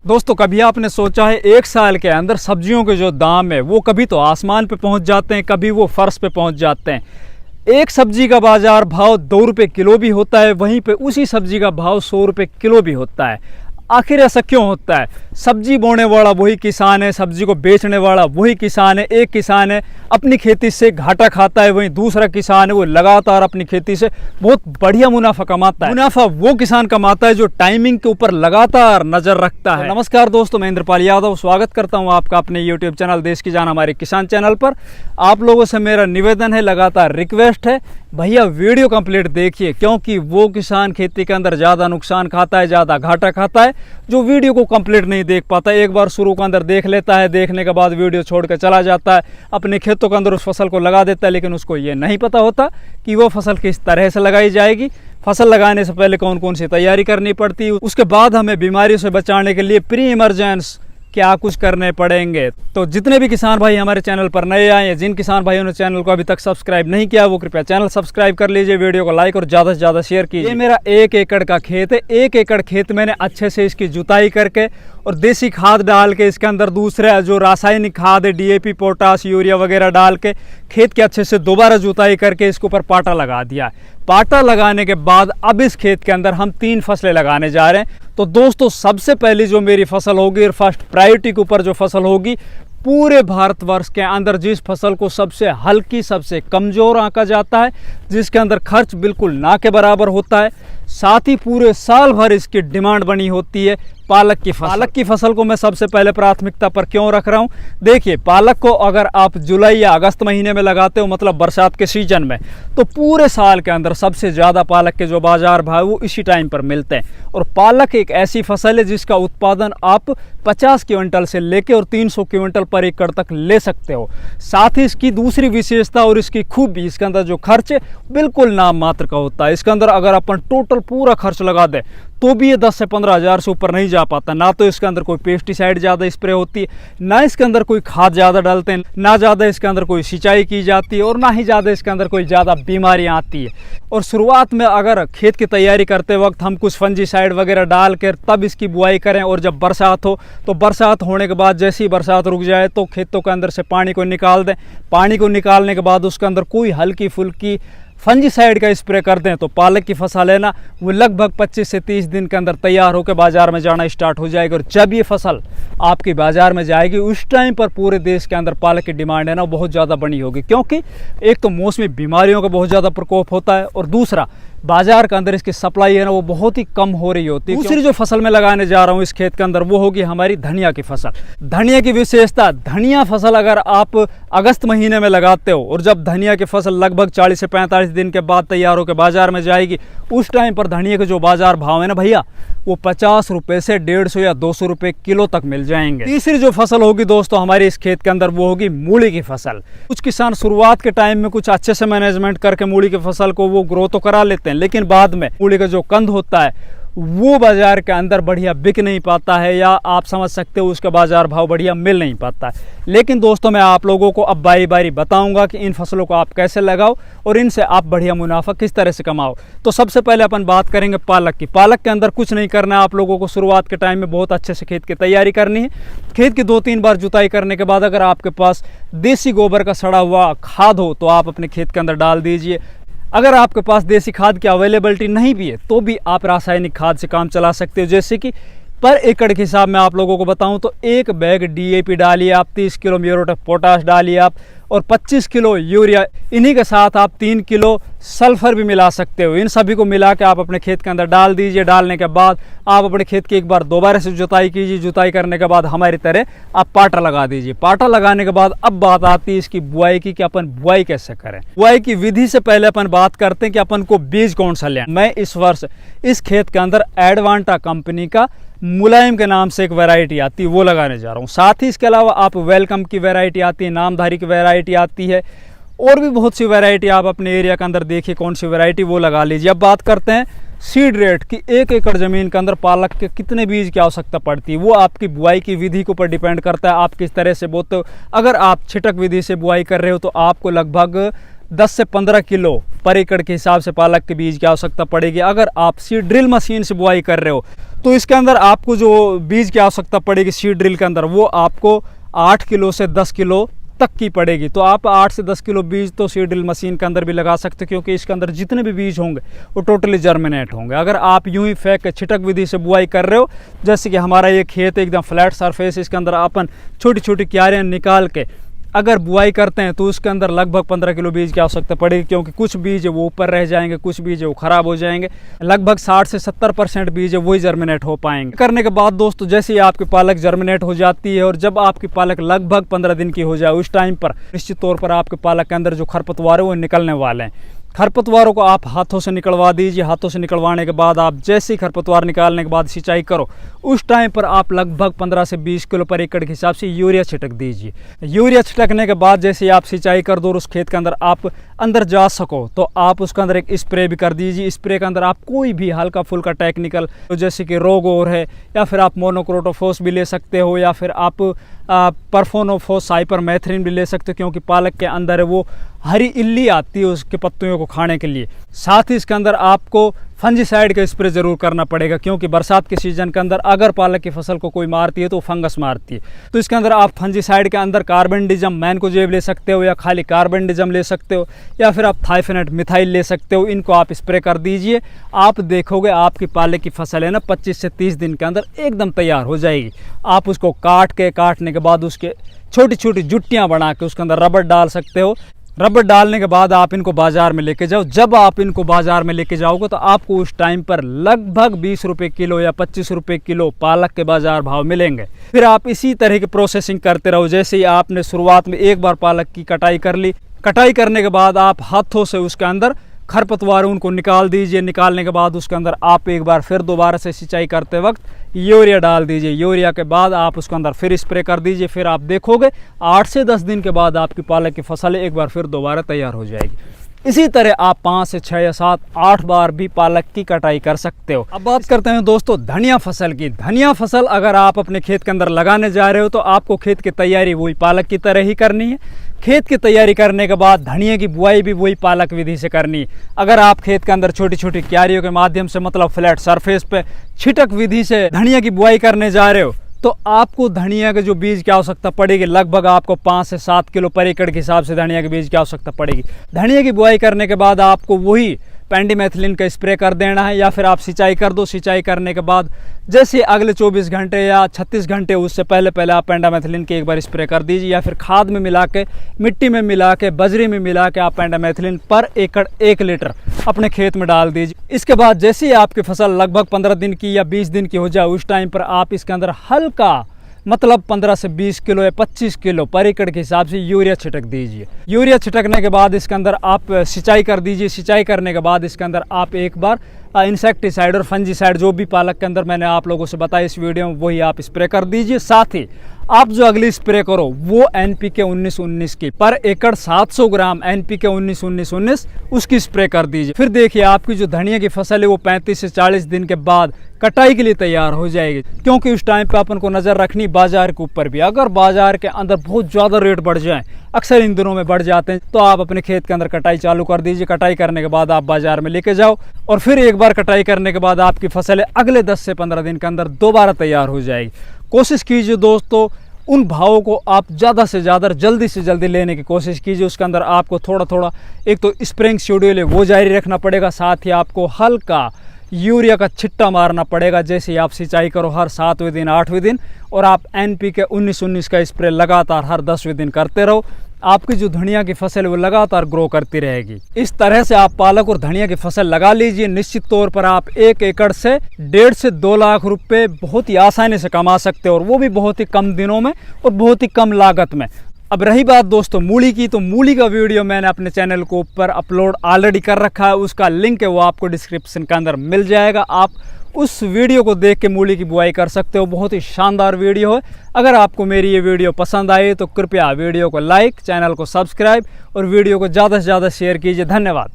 दोस्तों, कभी आपने सोचा है एक साल के अंदर सब्जियों के जो दाम है वो कभी तो आसमान पे पहुंच जाते हैं, कभी वो फर्श पे पहुंच जाते हैं। एक सब्जी का बाजार भाव 2 रुपये किलो भी होता है, वहीं पे उसी सब्जी का भाव 100 रुपये किलो भी होता है। आखिर ऐसा क्यों होता है? सब्जी बोने वाला वही किसान है, सब्जी को बेचने वाला वही किसान है। एक किसान है अपनी खेती से घाटा खाता है, वहीं दूसरा किसान है वो लगातार अपनी खेती से बहुत बढ़िया मुनाफा कमाता है। मुनाफा वो किसान कमाता है जो टाइमिंग के ऊपर लगातार नजर रखता है। नमस्कार दोस्तों, मैं इंद्रपाल यादव स्वागत करता हूं आपका अपने यूट्यूब चैनल देश की जान हमारे किसान चैनल पर। आप लोगों से मेरा निवेदन है, लगातार रिक्वेस्ट है, भैया वीडियो कंप्लीट देखिए, क्योंकि वो किसान खेती के अंदर ज़्यादा नुकसान खाता है, ज़्यादा घाटा खाता है जो वीडियो को कंप्लीट नहीं देख पाता। एक बार शुरू के अंदर देख लेता है, देखने के बाद वीडियो छोड़ कर चला जाता है, अपने खेतों के अंदर उस फसल को लगा देता है, लेकिन उसको ये नहीं पता होता कि वो फसल किस तरह से लगाई जाएगी। फसल लगाने से पहले कौन कौन सी तैयारी करनी पड़ती है, उसके बाद हमें बीमारियों से बचाने के लिए प्री इमरजेंस क्या कुछ करने पड़ेंगे। तो जितने भी किसान भाई हमारे चैनल पर नए आए हैं, जिन किसान भाइयों ने चैनल को अभी तक सब्सक्राइब नहीं किया, वो कृपया चैनल सब्सक्राइब कर लीजिए, वीडियो को लाइक और ज़्यादा से ज़्यादा शेयर कीजिए। ये मेरा 1 एकड़ का खेत है। 1 एकड़ खेत मैंने अच्छे से इसकी जुताई करके और देसी खाद डाल के, इसके अंदर दूसरे जो रासायनिक खाद है DAP, पोटास, यूरिया वगैरह डाल के खेत के अच्छे से दोबारा जुताई करके इसके ऊपर पाटा लगा दिया। पाटा लगाने के बाद अब इस खेत के अंदर हम 3 फसलें लगाने जा रहे हैं। तो दोस्तों, सबसे पहली जो मेरी फसल होगी, फर्स्ट प्रायोरिटी के ऊपर जो फसल होगी, पूरे भारतवर्ष के अंदर जिस फसल को सबसे हल्की, सबसे कमज़ोर आंका जाता है, जिसके अंदर खर्च बिल्कुल ना के बराबर होता है, साथ ही पूरे साल भर इसकी डिमांड बनी होती है, पालक की फसल। पालक की फसल को मैं सबसे पहले प्राथमिकता पर क्यों रख रहा हूँ? देखिए, पालक को अगर आप जुलाई या अगस्त महीने में लगाते हो, मतलब बरसात के सीजन में, तो पूरे साल के अंदर सबसे ज़्यादा पालक के जो बाजार भाव वो इसी टाइम पर मिलते हैं। और पालक एक ऐसी फसल है जिसका उत्पादन आप 50 क्विंटल से लेकर और 300 क्विंटल पर एकड़ तक ले सकते हो। साथ ही इसकी दूसरी विशेषता और इसकी खूबी, इसके अंदर जो खर्च है बिल्कुल नाम मात्र का होता है। इसके अंदर अगर अपन टोटल पूरा खर्च लगा दें तो भी ये 10 से 15 हज़ार से ऊपर नहीं जा पाता। ना तो इसके अंदर कोई पेस्टिसाइड ज़्यादा स्प्रे होती है, ना इसके अंदर कोई खाद ज़्यादा डालते हैं, ना ज़्यादा इसके अंदर कोई सिंचाई की जाती है, और ना ही ज़्यादा इसके अंदर कोई ज़्यादा बीमारियाँ आती है। और शुरुआत में अगर खेत की तैयारी करते वक्त हम कुछ फंजीसाइड वगैरह डाल कर तब इसकी बुआई करें, और जब बरसात हो तो बरसात होने के बाद जैसे ही बरसात रुक जाए तो खेतों के अंदर से पानी को निकाल दें। पानी को निकालने के बाद उसके अंदर कोई हल्की फुल्की फंजीसाइड का स्प्रे कर दें तो पालक की फसल है ना, वो लगभग 25 से 30 दिन के अंदर तैयार होकर बाजार में जाना स्टार्ट हो जाएगी। और जब ये फसल आपकी बाजार में जाएगी, उस टाइम पर पूरे देश के अंदर पालक की डिमांड है ना बहुत ज़्यादा बनी होगी, क्योंकि एक तो मौसमी बीमारियों का बहुत ज़्यादा प्रकोप होता है, और दूसरा बाजार के अंदर इसकी सप्लाई है ना वो बहुत ही कम हो रही होती है। दूसरी जो फसल मैं लगाने जा रहा हूँ इस खेत के अंदर, वो होगी हमारी धनिया की फसल। धनिया की विशेषता, धनिया फसल अगर आप अगस्त महीने में लगाते हो और जब धनिया की फसल लगभग 40 से 45 दिन के बाद तैयार होकर बाजार में जाएगी, उस टाइम पर धनिया के जो बाजार भाव है ना भैया, वो 50 रुपये से 150 या 200 रुपये किलो तक मिल जाएंगे। तीसरी जो फसल होगी दोस्तों हमारे इस खेत के अंदर, वो होगी मूली की फसल। कुछ किसान शुरुआत के टाइम में कुछ अच्छे से मैनेजमेंट करके मूली की फसल को वो ग्रो तो करा लेते हैं, लेकिन बाद में मूली का जो कंद होता है वो बाजार के अंदर बढ़िया बिक नहीं पाता है, या आप समझ सकते हो उसका बाजार भाव बढ़िया मिल नहीं पाता है। लेकिन दोस्तों, मैं आप लोगों को अब बारी बारी बताऊंगा कि इन फसलों को आप कैसे लगाओ और इनसे आप बढ़िया मुनाफा किस तरह से कमाओ। तो सबसे पहले अपन बात करेंगे पालक की। पालक के अंदर कुछ नहीं करना है आप लोगों को, शुरुआत के टाइम में बहुत अच्छे से खेत की तैयारी करनी है। खेत की 2-3 बार जुताई करने के बाद अगर आपके पास देसी गोबर का सड़ा हुआ खाद हो तो आप अपने खेत के अंदर डाल दीजिए। अगर आपके पास देसी खाद की अवेलेबिलिटी नहीं भी है तो भी आप रासायनिक खाद से काम चला सकते हो। जैसे कि पर एकड़ के हिसाब में आप लोगों को बताऊं तो 1 बैग DAP डालिए आप, 30 किलो म्यूरेट ऑफ पोटाश डालिए आप, और 25 किलो यूरिया, इन्हीं के साथ आप 3 किलो सल्फर भी मिला सकते हो। इन सभी को मिला के आप अपने खेत के अंदर डाल दीजिए। डालने के बाद आप अपने खेत की एक बार दोबारा से जुताई कीजिए। जुताई करने के बाद हमारी तरह आप पाटा लगा दीजिए। पाटा लगाने के बाद अब बात आती है इसकी बुआई की, कि अपन बुआई कैसे करें। बुआई की विधि से पहले अपन बात करते हैं कि अपन को बीज कौन सा लें। मैं इस वर्ष इस खेत के अंदर एडवांटा कंपनी का मुलायम के नाम से एक वैरायटी आती है वो लगाने जा रहा हूँ। साथ ही इसके अलावा आप वेलकम की वैरायटी आती है, नामधारी की वैरायटी आती है, और भी बहुत सी वैरायटी आप अपने एरिया के अंदर देखिए कौन सी वैरायटी, वो लगा लीजिए। अब बात करते हैं सीड रेट की। 1 एकड़ ज़मीन के अंदर पालक के कितने बीज की आवश्यकता पड़ती है, वो आपकी बुआई की विधि के ऊपर डिपेंड करता है, आप किस तरह से बोते हो। अगर आप छिटक विधि से बुआई कर रहे हो तो आपको लगभग 10 से 15 किलो पर एकड़ के हिसाब से पालक के बीज की आवश्यकता पड़ेगी। अगर आप सीड ड्रिल मशीन से बुआई कर रहे हो तो इसके अंदर आपको जो बीज की आवश्यकता पड़ेगी सीड ड्रिल के अंदर, वो आपको 8 किलो से 10 किलो तक की पड़ेगी। तो आप 8 से 10 किलो बीज तो सीड ड्रिल मशीन के अंदर भी लगा सकते हो, क्योंकि इसके अंदर जितने भी बीज होंगे वो टोटली जर्मिनेट होंगे। अगर आप यूं ही फेंक छिटक विधि से बुआई कर रहे हो, जैसे कि हमारा ये खेत एकदम फ्लैट सरफेस, इसके अंदर अपन छोटी छोटी क्यारियाँ निकाल के अगर बुआई करते हैं तो उसके अंदर लगभग 15 किलो बीज की आवश्यकता पड़ेगी, क्योंकि कुछ बीज है वो ऊपर रह जाएंगे, कुछ बीज है वो खराब हो जाएंगे। लगभग 60 से 70% बीज है वही जर्मिनेट हो पाएंगे। करने के बाद दोस्तों जैसे ही आपकी पालक जर्मिनेट हो जाती है और जब आपकी पालक लगभग 15 दिन की हो जाए, उस टाइम पर निश्चित तौर पर आपके पालक के अंदर जो खरपतवार है वो निकलने वाले हैं। खरपतवारों को आप हाथों से निकलवा दीजिए। हाथों से निकलवाने के बाद आप जैसे ही खरपतवार निकालने के बाद सिंचाई करो, उस टाइम पर आप लगभग 15 से 20 किलो पर एकड़ के हिसाब से यूरिया छिटक दीजिए। यूरिया छिटकने के बाद जैसे ही आप सिंचाई कर दो और उस खेत के अंदर आप अंदर जा सको, तो आप उसके अंदर एक स्प्रे भी कर दीजिए। स्प्रे के अंदर आप कोई भी हल्का फुल्का टेक्निकल, जैसे कि रोगोर है, या फिर आप मोनोक्रोटोफॉस भी ले सकते हो, या फिर आप परफोनोफॉस साइपरमेथ्रिन भी ले सकते हो, क्योंकि पालक के अंदर वो हरी इल्ली आती है उसके पत्तियों को खाने के लिए। साथ ही इसके अंदर आपको फंजीसाइड का स्प्रे जरूर करना पड़ेगा, क्योंकि बरसात के सीजन के अंदर अगर पालक की फसल को कोई मारती है तो फंगस मारती है। तो इसके अंदर आप फंजीसाइड के अंदर कार्बेंडिजम मैनकोजेब ले सकते हो, या खाली कार्बेंडिजम ले सकते हो, या फिर आप थाइफेनेट मिथाइल ले सकते हो। इनको आप स्प्रे कर दीजिए। आप देखोगे आपकी पालक की फसल है ना 25 से 30 दिन के अंदर एकदम तैयार हो जाएगी। आप उसको काटने के बाद उसके छोटी छोटी जुट्टियाँ बना के उसके अंदर रबर डाल सकते हो। रबर डालने के बाद आप इनको बाज़ार में लेके जाओ। जब आप इनको बाज़ार में लेके जाओगे तो आपको उस टाइम पर लगभग 20 रुपये किलो या 25 रुपये किलो पालक के बाज़ार भाव मिलेंगे। फिर आप इसी तरह की प्रोसेसिंग करते रहो। जैसे ही आपने शुरुआत में एक बार पालक की कटाई कर ली, कटाई करने के बाद आप हाथों से उसके अंदर खरपतवार उनको निकाल दीजिए। निकालने के बाद उसके अंदर आप एक बार फिर दोबारा से सिंचाई करते वक्त यूरिया डाल दीजिए। यूरिया के बाद आप उसके अंदर फिर स्प्रे कर दीजिए। फिर आप देखोगे 8 से 10 दिन के बाद आपकी पालक की फसल एक बार फिर दोबारा तैयार हो जाएगी। इसी तरह आप 5 से 6 या 7, 8 बार भी पालक की कटाई कर सकते हो। अब बात करते हैं दोस्तों धनिया फसल की। धनिया फसल अगर आप अपने खेत के अंदर लगाने जा रहे हो तो आपको खेत की तैयारी वही पालक की तरह ही करनी है। खेत की तैयारी करने के बाद धनिया की बुआई भी वही पालक विधि से करनी है। अगर आप खेत के अंदर छोटी छोटी क्यारियों के माध्यम से, मतलब फ्लैट सरफेस पे छिटक विधि से धनिया की बुआई करने जा रहे हो, तो आपको धनिया के जो बीज की आवश्यकता पड़ेगी लगभग आपको 5 से 7 किलो पर एकड़ के हिसाब से धनिया के बीज की आवश्यकता पड़ेगी। धनिया की बुआई करने के बाद आपको वही पेंडिमेथिलिन का स्प्रे कर देना है, या फिर आप सिंचाई कर दो। सिंचाई करने के बाद जैसे अगले 24 घंटे या 36 घंटे उससे पहले आप पेंडामेथिलिन के एक बार स्प्रे कर दीजिए, या फिर खाद में मिला के, मिट्टी में मिला के, बजरी में मिला के आप पेंडामेथिलिन पर एकड़ 1 लीटर अपने खेत में डाल दीजिए। इसके बाद जैसे ही आपकी फसल लगभग 15 दिन की या 20 दिन की हो जाए, उस टाइम पर आप इसके अंदर हल्का, मतलब 15 से 20 किलो या 25 किलो पर एकड़ के हिसाब से यूरिया छिटक दीजिए। यूरिया छिटकने के बाद इसके अंदर आप सिंचाई कर दीजिए। सिंचाई करने के बाद इसके अंदर आप एक बार इंसेक्टिसाइड और फंजीसाइड जो भी पालक के अंदर मैंने आप लोगों से बताया इस वीडियो में, वही आप स्प्रे कर दीजिए। साथ ही आप जो अगली स्प्रे करो वो NPK 19-19 की पर एकड़ 700 ग्राम NPK 19-19-19 उसकी स्प्रे कर दीजिए। फिर देखिए आपकी जो धनिया की फसल है वो 35 से 40 दिन के बाद कटाई के लिए तैयार हो जाएगी, क्योंकि उस टाइम पे अपन को नज़र रखनी बाजार के ऊपर भी। अगर बाजार के अंदर बहुत ज़्यादा रेट बढ़ जाए, अक्सर इन दिनों में बढ़ जाते हैं, तो आप अपने खेत के अंदर कटाई चालू कर दीजिए। कटाई करने के बाद आप बाजार में लेके जाओ, और फिर एक बार कटाई करने के बाद आपकी फसल अगले 10 से 15 दिन के अंदर दोबारा तैयार हो जाएगी। कोशिश कीजिए दोस्तों उन भावों को आप ज़्यादा से ज़्यादा जल्दी से जल्दी लेने की कोशिश कीजिए। उसके अंदर आपको थोड़ा थोड़ा एक तो स्प्रिंग शेड्यूल है वो जारी रखना पड़ेगा, साथ ही आपको हल्का यूरिया का छिट्टा मारना पड़ेगा। जैसे आप सिंचाई करो हर 7वें दिन 8वें दिन, और आप NPK 19-19 का स्प्रे लगातार हर 10वें दिन करते रहो, आपकी जो धनिया की फसल है वो लगातार ग्रो करती रहेगी। इस तरह से आप पालक और धनिया की फसल लगा लीजिए। निश्चित तौर पर आप 1 एकड़ से 1.5 से 2 लाख रुपए बहुत ही आसानी से कमा सकते हो, और वो भी बहुत ही कम दिनों में और बहुत ही कम लागत में। अब रही बात दोस्तों मूली की, तो मूली का वीडियो मैंने अपने चैनल के ऊपर अपलोड ऑलरेडी कर रखा है। उसका लिंक है वो आपको डिस्क्रिप्शन के अंदर मिल जाएगा। आप उस वीडियो को देख के मूली की बुआई कर सकते हो। बहुत ही शानदार वीडियो है। अगर आपको मेरी ये वीडियो पसंद आई तो कृपया वीडियो को लाइक, चैनल को सब्सक्राइब और वीडियो को ज़्यादा से ज़्यादा शेयर कीजिए। धन्यवाद।